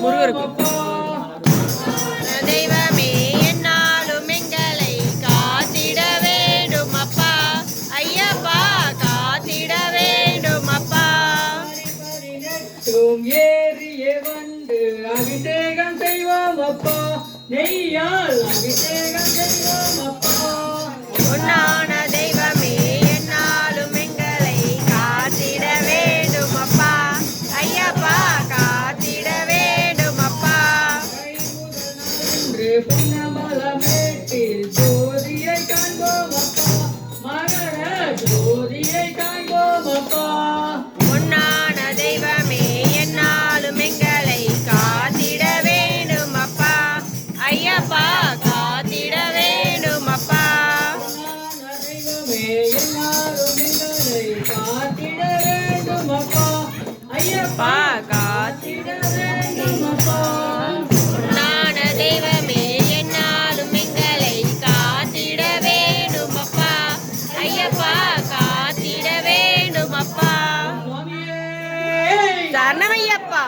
முருகருக்கு தெய்வமே என்னாலும் எங்களை காத்திட வேண்டும் அப்பா ஐயப்பா காத்திட வேண்டும் அப்பா ஏறிய வந்து அபிஷேகம் செய்வோம் அப்பா நெய்யால் அபிஷேகம் செய்வோம் அப்பா உன்னான தெய்வமே என்னாலும் எங்களை காத்திட வேண்டும் அப்பா ஐயப்பா காத்திட வேண்டும் அப்பா புன்னமலமேட்டில் ஜோதியை காண்போம் அப்பா மகர ஜோதியை காண்போம் அப்பா உன்னான தெய்வமே என்னாலும் எங்களை காத்திட வேண்டும் அப்பா ஐயப்பா காத்திட வேண்டும் அப்பா தெய்வமே என்னாலும் எங்களை காத்திட வேண்டும் அப்பா ஐயப்பா காத்திட வேண்டும் அப்பா உன்னான தெய்வமே என்னாலும் எங்களை காத்திட வேண்டும் அப்பா ஐயப்பா காத்திட வேண்டும் அப்பா சரணமையப்பா.